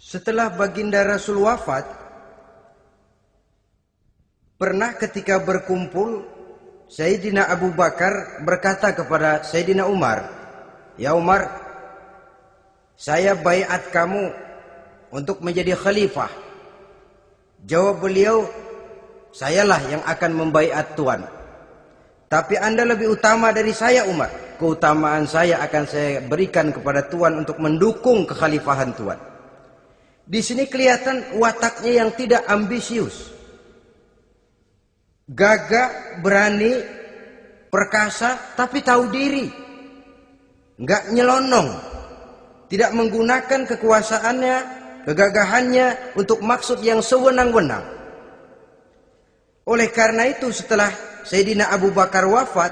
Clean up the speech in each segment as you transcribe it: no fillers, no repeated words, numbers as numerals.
Setelah baginda Rasul wafat, pernah ketika berkumpul, Sayyidina Abu Bakar berkata kepada Sayyidina Umar, "Ya Umar, saya baiat kamu untuk menjadi khalifah." Jawab beliau, "Sayalah yang akan membaiat Tuan. Tapi Anda lebih utama dari saya, Umar. Keutamaan saya akan saya berikan kepada Tuan untuk mendukung kekhalifahan Tuan." Di sini kelihatan wataknya yang tidak ambisius. Gagah, berani, perkasa, tapi tahu diri. Enggak nyelonong. Tidak menggunakan kekuasaannya, kegagahannya untuk maksud yang sewenang-wenang. Oleh karena itu setelah Sayyidina Abu Bakar wafat,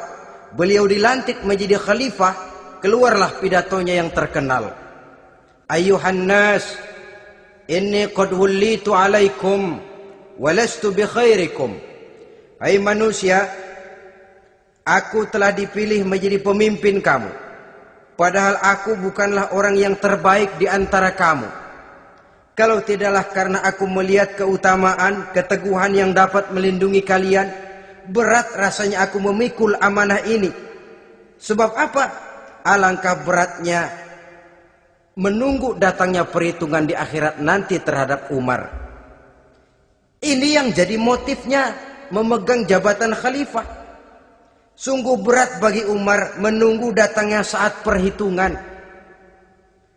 beliau dilantik menjadi khalifah, keluarlah pidatonya yang terkenal. Ayuhan nas, inni qad wullitu alaikum walastu bi khairikum. Hai manusia, aku telah dipilih menjadi pemimpin kamu. Padahal aku bukanlah orang yang terbaik di antara kamu. Kalau tidaklah karena aku melihat keutamaan, keteguhan yang dapat melindungi kalian, berat rasanya aku memikul amanah ini. Sebab apa? Alangkah beratnya menunggu datangnya perhitungan di akhirat nanti terhadap Umar. Ini yang jadi motifnya memegang jabatan khalifah. Sungguh berat bagi Umar menunggu datangnya saat perhitungan.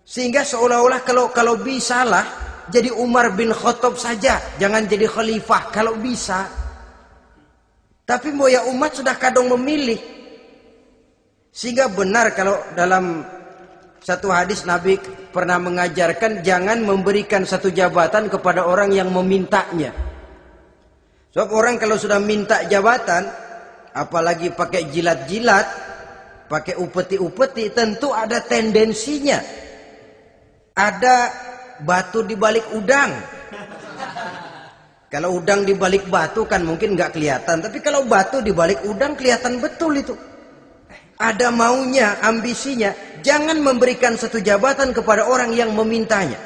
Sehingga seolah-olah kalau bisalah jadi Umar bin Khattab saja, jangan jadi khalifah kalau bisa. Tapi moya umat sudah kadang memilih. Sehingga benar kalau dalam satu hadis Nabi pernah mengajarkan jangan memberikan satu jabatan kepada orang yang memintanya. Sebab orang kalau sudah minta jabatan, apalagi pakai jilat-jilat, pakai upeti-upeti, tentu ada tendensinya. Ada batu di balik udang. Kalau udang di balik batu kan mungkin nggak kelihatan, tapi kalau batu di balik udang kelihatan betul itu. Ada maunya, ambisinya. Jangan memberikan satu jabatan kepada orang yang memintanya.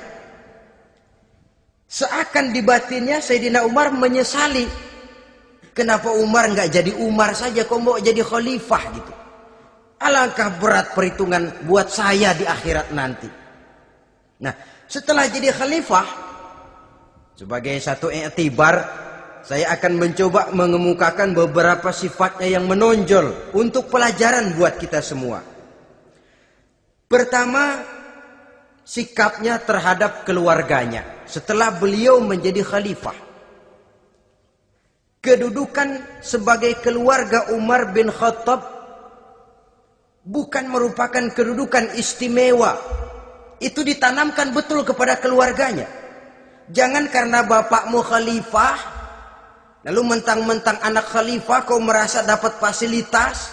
Seakan di batinnya Sayyidina Umar menyesali. Kenapa Umar nggak jadi Umar saja, kok mau jadi khalifah gitu. Alangkah berat perhitungan buat saya di akhirat nanti. Nah, setelah jadi khalifah, sebagai satu i'tibar, saya akan mencoba mengemukakan beberapa sifatnya yang menonjol untuk pelajaran buat kita semua. Pertama, sikapnya terhadap keluarganya setelah beliau menjadi khalifah. Kedudukan sebagai keluarga Umar bin Khattab bukan merupakan kedudukan istimewa. Itu ditanamkan betul kepada keluarganya. Jangan karena bapakmu khalifah, lalu mentang-mentang anak khalifah kau merasa dapat fasilitas,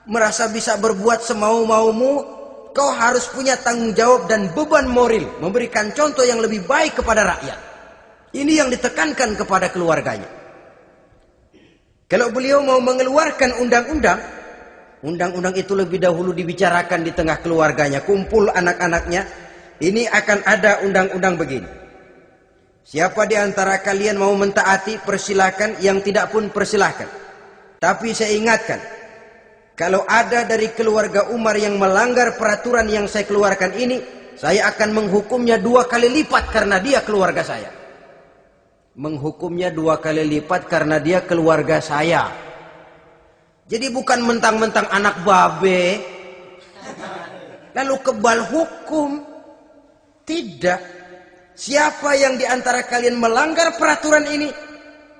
merasa bisa berbuat semau-maumu. Kau harus punya tanggung jawab dan beban moral, memberikan contoh yang lebih baik kepada rakyat. Ini yang ditekankan kepada keluarganya. Kalau beliau mau mengeluarkan undang-undang, undang-undang itu lebih dahulu dibicarakan di tengah keluarganya, kumpul anak-anaknya. Ini akan ada undang-undang begini. Siapa di antara kalian mau mentaati, persilakan. Yang tidak pun persilakan. Tapi saya ingatkan, kalau ada dari keluarga Umar yang melanggar peraturan yang saya keluarkan ini, saya akan menghukumnya 2 kali lipat karena dia keluarga saya. Menghukumnya 2 kali lipat karena dia keluarga saya. Jadi bukan mentang-mentang anak babe, lalu kebal hukum. Tidak. Siapa yang di antara kalian melanggar peraturan ini,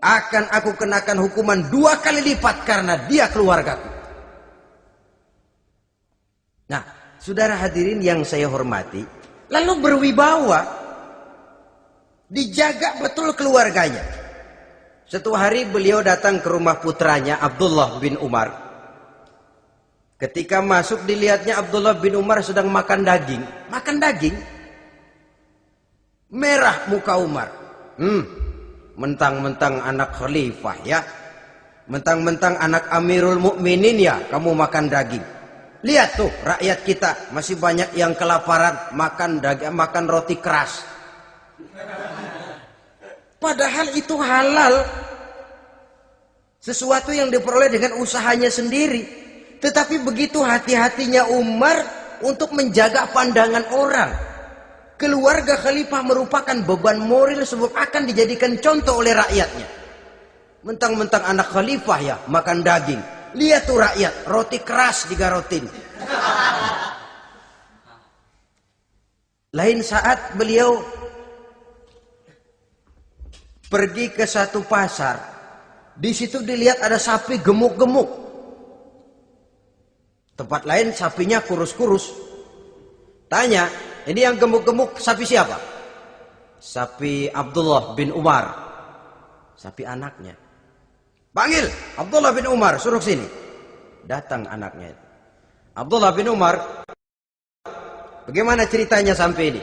akan aku kenakan hukuman 2 kali lipat karena dia keluargaku. Nah, saudara hadirin yang saya hormati, lalu berwibawa, dijaga betul keluarganya. Suatu hari beliau datang ke rumah putranya Abdullah bin Umar. Ketika masuk dilihatnya Abdullah bin Umar sedang makan daging. Makan daging. Merah muka Umar. Mentang-mentang anak khalifah ya. Mentang-mentang anak Amirul Mukminin ya, kamu makan daging. Lihat tuh rakyat kita masih banyak yang kelaparan, makan daging, makan roti keras. Padahal itu halal. Sesuatu yang diperoleh dengan usahanya sendiri. Tetapi begitu hati-hatinya Umar untuk menjaga pandangan orang. Keluarga khalifah merupakan beban moral sebab akan dijadikan contoh oleh rakyatnya. Mentang-mentang anak khalifah ya makan daging. Lihat tuh rakyat, roti keras digarotin. Lain saat beliau pergi ke satu pasar. Di situ dilihat ada sapi gemuk-gemuk. Tempat lain sapinya kurus-kurus. Tanya, ini yang gemuk-gemuk sapi siapa? Sapi Abdullah bin Umar. Sapi anaknya. Panggil Abdullah bin Umar, suruh sini. Datang anaknya. Abdullah bin Umar, bagaimana ceritanya sampai ini?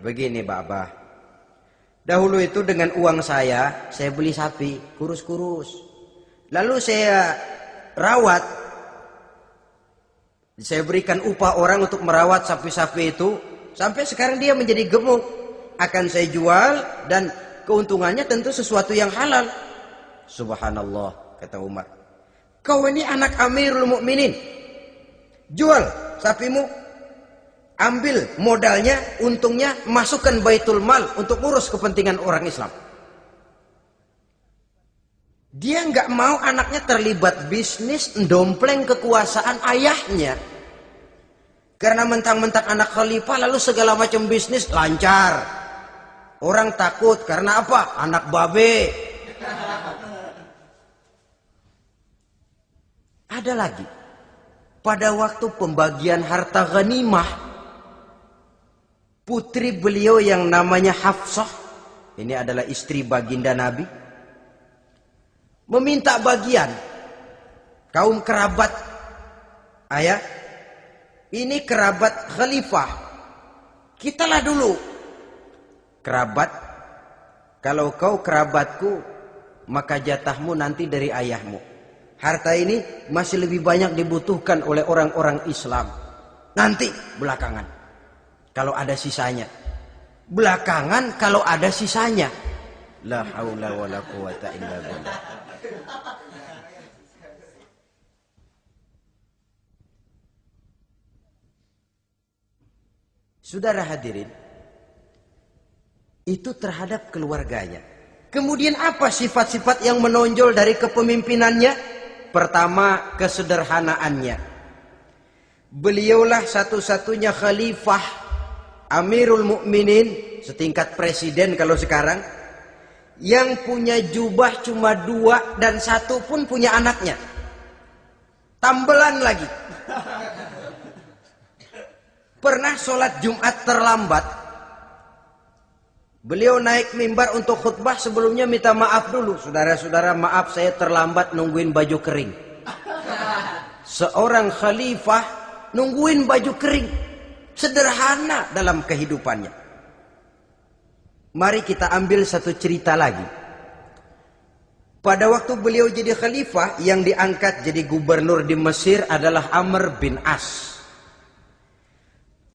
Begini, Bapak. Dahulu itu dengan uang saya beli sapi kurus-kurus. Lalu saya rawat. Saya berikan upah orang untuk merawat sapi-sapi itu. Sampai sekarang dia menjadi gemuk. Akan saya jual dan keuntungannya tentu sesuatu yang halal. Subhanallah, kata Umar. Kau ini anak Amirul Mukminin. Jual sapimu. Ambil modalnya, untungnya, masukkan baitul mal untuk urus kepentingan orang Islam. Dia nggak mau anaknya terlibat bisnis, ndompleng kekuasaan ayahnya. Karena mentang-mentang anak khalifah lalu segala macam bisnis lancar. Orang takut karena apa? Anak babe. Ada lagi. Pada waktu pembagian harta ghanimah, putri beliau yang namanya Hafsah, ini adalah istri baginda Nabi, meminta bagian. Kaum kerabat ayah, ini kerabat khalifah, kitalah dulu kerabat. Kalau kau kerabatku, maka jatahmu nanti dari ayahmu. Harta ini masih lebih banyak dibutuhkan oleh orang-orang Islam. Nanti belakangan kalau ada sisanya. Belakangan kalau ada sisanya. La haula wala quwata illa billah. Saudara hadirin, itu terhadap keluarganya. Kemudian apa sifat-sifat yang menonjol dari kepemimpinannya? Pertama, kesederhanaannya. Beliaulah satu-satunya khalifah, Amirul Mukminin, setingkat presiden kalau sekarang, yang punya jubah cuma 2 dan 1 pun punya anaknya. Tambelan lagi. Pernah sholat Jumat terlambat. Beliau naik mimbar untuk khutbah, sebelumnya minta maaf dulu. Saudara-saudara, maaf saya terlambat nungguin baju kering. Seorang khalifah nungguin baju kering. Sederhana dalam kehidupannya. Mari kita ambil satu cerita lagi. Pada waktu beliau jadi khalifah, yang diangkat jadi gubernur di Mesir adalah Amr bin As.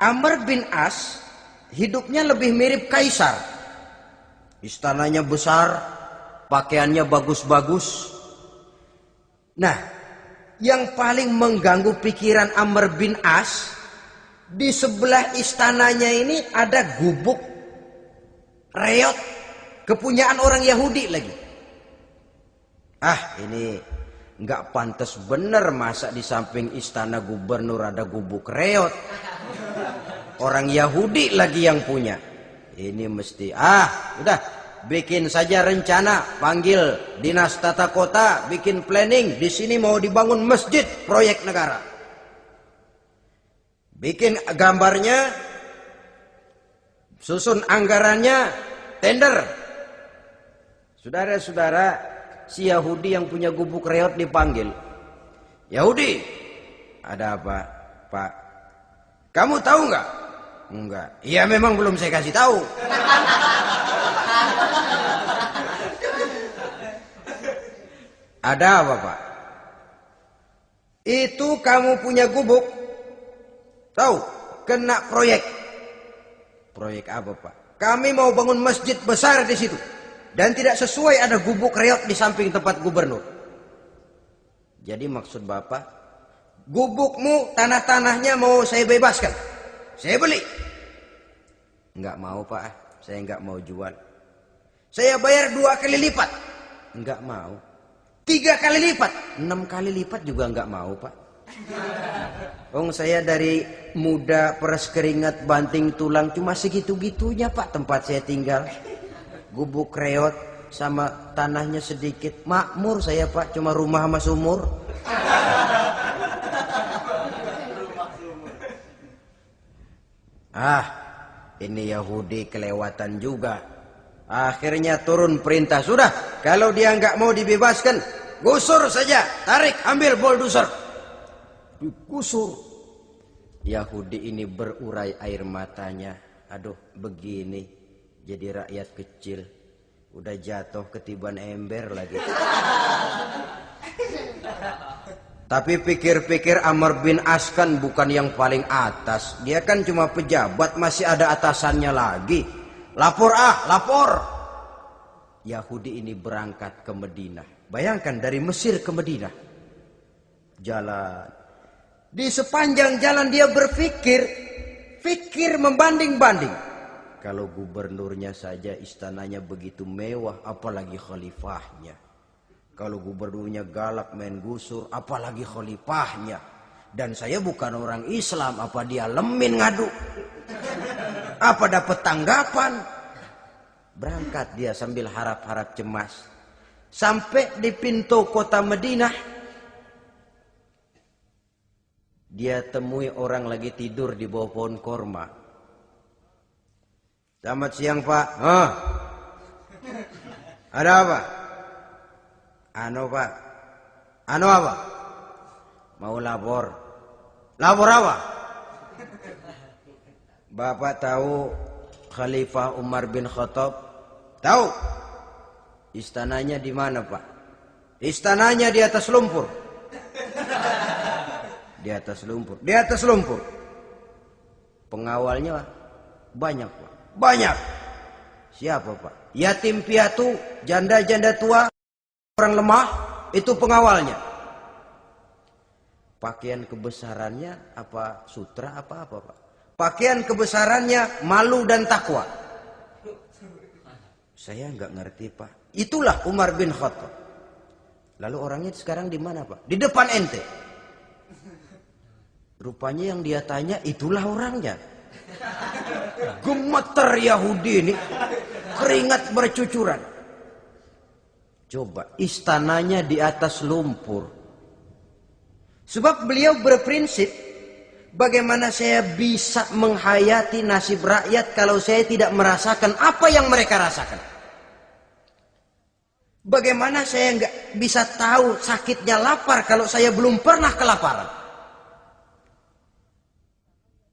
Amr bin As hidupnya lebih mirip kaisar. Istananya besar, pakaiannya bagus-bagus. Nah, yang paling mengganggu pikiran Amr bin As, di sebelah istananya ini ada gubuk reot, kepunyaan orang Yahudi lagi. Ah, ini nggak pantas bener, masa di samping istana gubernur ada gubuk reot. Orang Yahudi lagi yang punya. Ini mesti, udah bikin saja rencana, panggil dinas tata kota, bikin planning. Di sini mau dibangun masjid, proyek negara. Bikin gambarnya, susun anggarannya, tender. Saudara-saudara, si Yahudi yang punya gubuk reot dipanggil. Yahudi, ada apa, Pak? Kamu tahu nggak? Enggak. Iya, memang belum saya kasih tahu. Ada apa, Pak? Itu kamu punya gubuk. Tahu? Kena proyek. Proyek apa, Pak? Kami mau bangun masjid besar di situ. Dan tidak sesuai ada gubuk reot di samping tempat gubernur. Jadi maksud Bapak, gubukmu, tanah-tanahnya mau saya bebaskan. Saya beli. Enggak mau Pak, saya enggak mau jual. Saya bayar 2 kali lipat. Enggak mau. 3 kali lipat. 6 kali lipat juga enggak mau Pak. Saya dari muda peras keringat banting tulang cuma segitu-gitunya Pak tempat saya tinggal. Gubuk reot sama tanahnya sedikit. Makmur saya Pak, cuma rumah sama sumur. Ini Yahudi kelewatan juga. Akhirnya turun perintah, sudah kalau dia nggak mau dibebaskan, gusur saja, tarik, ambil bulldozer. Gusur. Yahudi ini berurai air matanya. Aduh, begini jadi rakyat kecil, udah jatuh ketiban ember lagi. Tapi pikir-pikir Amr bin As kan bukan yang paling atas. Dia kan cuma pejabat, masih ada atasannya lagi. Lapor lapor. Yahudi ini berangkat ke Madinah. Bayangkan dari Mesir ke Madinah. Jalan. Di sepanjang jalan dia berpikir membanding-banding. Kalau gubernurnya saja istananya begitu mewah, apalagi khalifahnya. Kalau gubernurnya galak main gusur, apalagi khalifahnya. Dan saya bukan orang Islam, apa dia lemin ngadu? Apa dapat tanggapan? Berangkat dia sambil harap-harap cemas. Sampai di pintu kota Madinah, dia temui orang lagi tidur di bawah pohon korma. Selamat siang Pak. Ada apa? Pak. Apa? Mau lapor. Lapor apa? Bapak tahu Khalifah Umar bin Khattab? Tahu. Istananya di mana Pak? Istananya di atas lumpur. Di atas lumpur. Di atas lumpur. Pengawalnya banyak Pak. Banyak. Siapa Pak? Yatim piatu, janda-janda tua, orang lemah, itu pengawalnya. Pakaian kebesarannya apa sutra apa Pak? Pakaian kebesarannya malu dan takwa. Saya nggak ngerti Pak. Itulah Umar bin Khattab. Lalu orangnya sekarang di mana Pak? Di depan ente. Rupanya yang dia tanya itulah orangnya. Gemeter Yahudi ini, keringat bercucuran. Coba, istananya di atas lumpur. Sebab beliau berprinsip, bagaimana saya bisa menghayati nasib rakyat kalau saya tidak merasakan apa yang mereka rasakan. Bagaimana saya nggak bisa tahu sakitnya lapar kalau saya belum pernah kelaparan.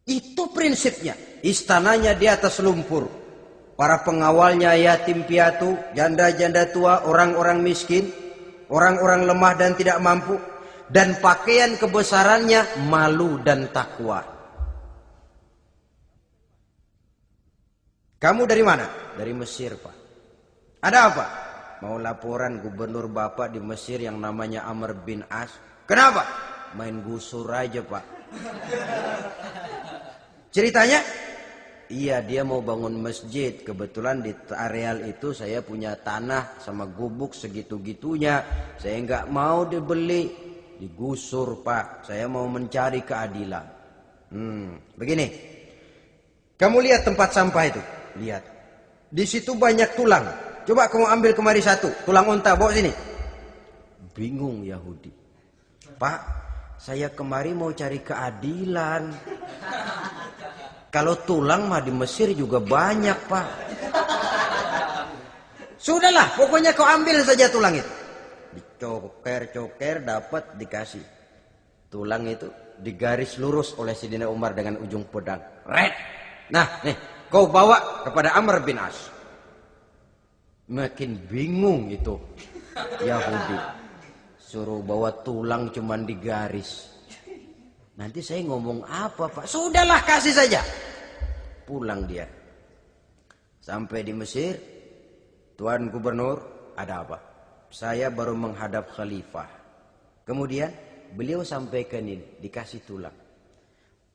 Itu prinsipnya. Istananya di atas lumpur. Para pengawalnya yatim piatu, janda-janda tua, orang-orang miskin, orang-orang lemah dan tidak mampu. Dan pakaian kebesarannya malu dan takwa. Kamu dari mana? Dari Mesir Pak. Ada apa? Mau laporan gubernur Bapak di Mesir yang namanya Amr bin As. Kenapa? Main gusur aja Pak. Ceritanya, iya dia mau bangun masjid. Kebetulan di areal itu saya punya tanah sama gubuk segitu-gitunya. Saya nggak mau dibeli, digusur Pak. Saya mau mencari keadilan. Begini, kamu lihat tempat sampah itu. Lihat, di situ banyak tulang. Coba kamu ambil kemari satu, tulang unta, bawa sini. Bingung Yahudi. Pak, saya kemari mau cari keadilan. Kalau tulang mah di Mesir juga banyak Pak. Sudahlah, pokoknya kau ambil saja tulang itu. Dicoker-coker dapat dikasih. Tulang itu digaris lurus oleh Sidina Umar dengan ujung pedang. Red. Nah, nih, kau bawa kepada Amr bin As. Makin bingung itu Yahudi. Suruh bawa tulang cuman digaris. Nanti saya ngomong apa Pak? Sudahlah kasih saja. Pulang dia. Sampai di Mesir, Tuan Gubernur, ada apa? Saya baru menghadap khalifah. Kemudian beliau sampaikan ini, dikasih tulang.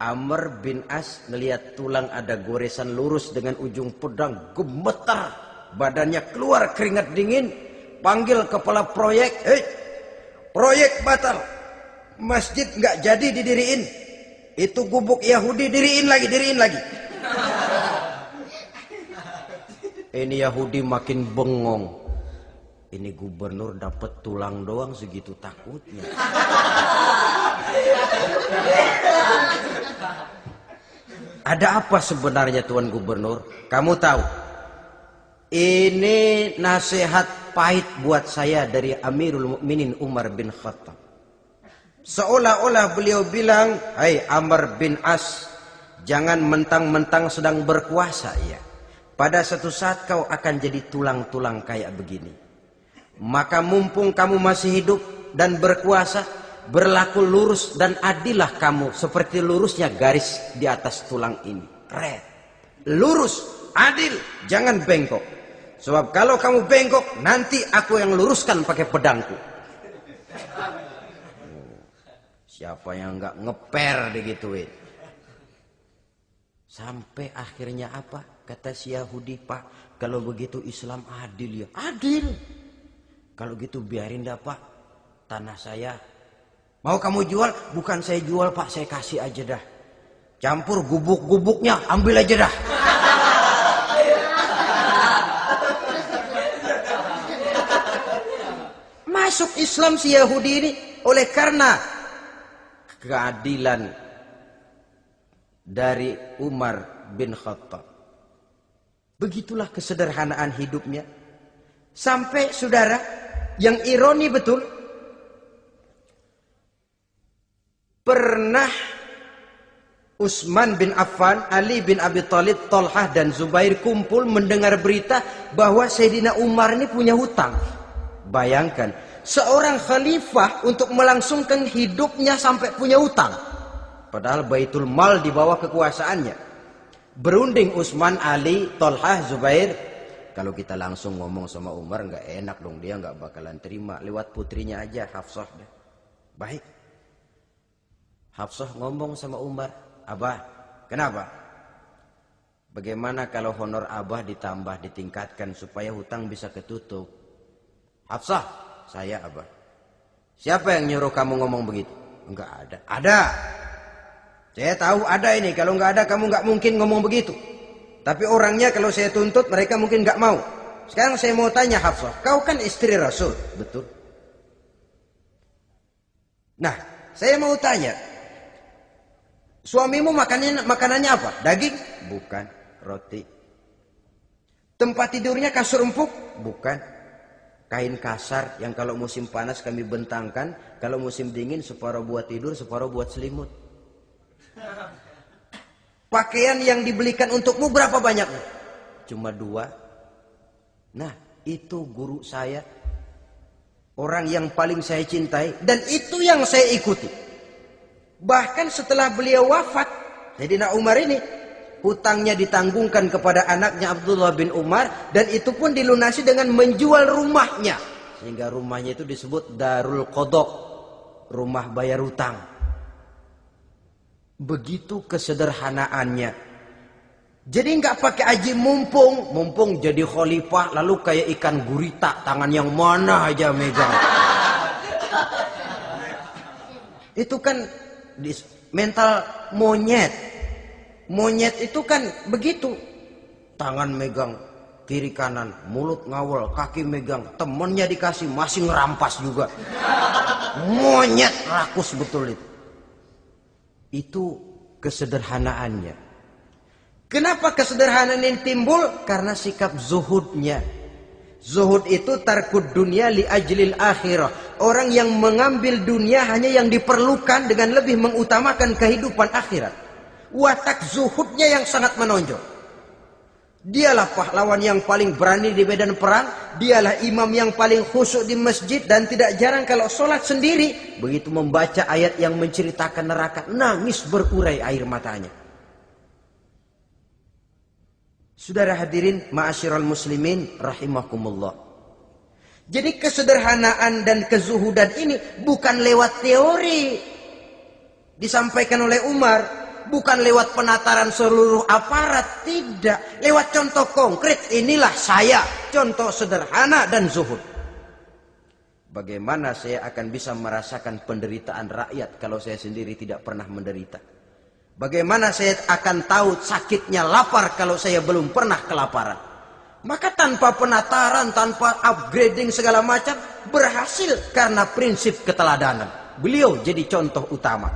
Amr bin As ngelihat tulang ada goresan lurus dengan ujung pedang, gemetar, badannya keluar keringat dingin, panggil kepala proyek, proyek batal, masjid nggak jadi didiriin, itu gubuk Yahudi diriin lagi. Ini Yahudi makin bengong. Ini gubernur dapat tulang doang segitu takutnya. Ada apa sebenarnya Tuan Gubernur? Kamu tahu, ini nasihat pahit buat saya dari Amirul Mukminin Umar bin Khattab. Seolah-olah beliau bilang, hai Amr bin As, jangan mentang-mentang sedang berkuasa ya. Pada satu saat kau akan jadi tulang-tulang kayak begini. Maka mumpung kamu masih hidup dan berkuasa, berlaku lurus dan adillah kamu seperti lurusnya garis di atas tulang ini. Red. Lurus, adil, jangan bengkok. Sebab kalau kamu bengkok, nanti aku yang luruskan pakai pedangku. Siapa yang nggak ngeper digituin? Sampai akhirnya apa? Kata si Yahudi, Pak, kalau begitu Islam adil ya. Adil. Kalau gitu biarin dah Pak, tanah saya. Mau kamu jual? Bukan saya jual Pak, saya kasih aja dah. Campur gubuk-gubuknya, ambil aja dah. Masuk Islam si Yahudi ini oleh karena keadilan dari Umar bin Khattab. Begitulah kesederhanaan hidupnya. Sampai saudara, yang ironi betul, pernah Utsman bin Affan, Ali bin Abi Thalib, Thalhah dan Zubair kumpul mendengar berita bahwa Sayyidina Umar ini punya hutang. Bayangkan, seorang khalifah untuk melangsungkan hidupnya sampai punya hutang. Padahal Baitul Mal di bawah kekuasaannya. Berunding Utsman, Ali, Thalhah, Zubair. Kalau kita langsung ngomong sama Umar nggak enak dong, dia nggak bakalan terima. Lewat putrinya aja, Hafsah. Baik. Hafsah ngomong sama Umar, Abah, kenapa? Bagaimana kalau honor Abah ditambah, ditingkatkan supaya hutang bisa ketutup? Hafsah, saya Abah. Siapa yang nyuruh kamu ngomong begitu? Enggak ada. Ada. Saya tahu ada ini. Kalau enggak ada kamu enggak mungkin ngomong begitu. Tapi orangnya kalau saya tuntut mereka mungkin enggak mau. Sekarang saya mau tanya Hafsah, kau kan istri Rasul, betul? Nah, saya mau tanya, suamimu makanannya apa? Daging? Bukan. Roti. Tempat tidurnya kasur empuk? Bukan. Kain kasar yang kalau musim panas kami bentangkan, kalau musim dingin separuh buat tidur, separuh buat selimut. Pakaian yang dibelikan untukmu berapa banyaknya? Cuma 2. Nah, itu guru saya. Orang yang paling saya cintai dan itu yang saya ikuti. Bahkan setelah beliau wafat, Sayyidina Umar ini hutangnya ditanggungkan kepada anaknya Abdullah bin Umar dan itu pun dilunasi dengan menjual rumahnya. Sehingga rumahnya itu disebut Darul Qadha, rumah bayar hutang. Begitu kesederhanaannya. Jadi nggak pakai aji mumpung jadi khalifah lalu kayak ikan gurita, tangan yang mana aja megang. Itu kan mental monyet. Monyet itu kan begitu. Tangan megang kiri kanan, mulut ngawal, kaki megang, temennya dikasih masih ngerampas juga. Monyet rakus betul itu. Itu kesederhanaannya. Kenapa kesederhanaan ini timbul? Karena sikap zuhudnya. Zuhud itu tarkud dunia li ajlil akhirah. Orang yang mengambil dunia hanya yang diperlukan dengan lebih mengutamakan kehidupan akhirat. Watak zuhudnya yang sangat menonjol. Dialah pahlawan yang paling berani di medan perang. Dialah imam yang paling khusyuk di masjid. Dan tidak jarang kalau sholat sendiri, begitu membaca ayat yang menceritakan neraka, nangis berurai air matanya. Saudara hadirin ma'asyiral muslimin rahimakumullah. Jadi kesederhanaan dan kezuhudan ini bukan lewat teori disampaikan oleh Umar, bukan lewat penataran seluruh aparat, tidak, lewat contoh konkret. Inilah saya, contoh sederhana dan zuhud. Bagaimana saya akan bisa merasakan penderitaan rakyat kalau saya sendiri tidak pernah menderita? Bagaimana saya akan tahu sakitnya lapar kalau saya belum pernah kelaparan? Maka tanpa penataran, tanpa upgrading segala macam, berhasil karena prinsip keteladanan. Beliau jadi contoh utama.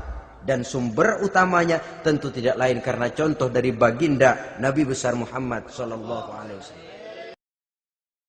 Dan sumber utamanya tentu tidak lain karena contoh dari baginda Nabi besar Muhammad SAW.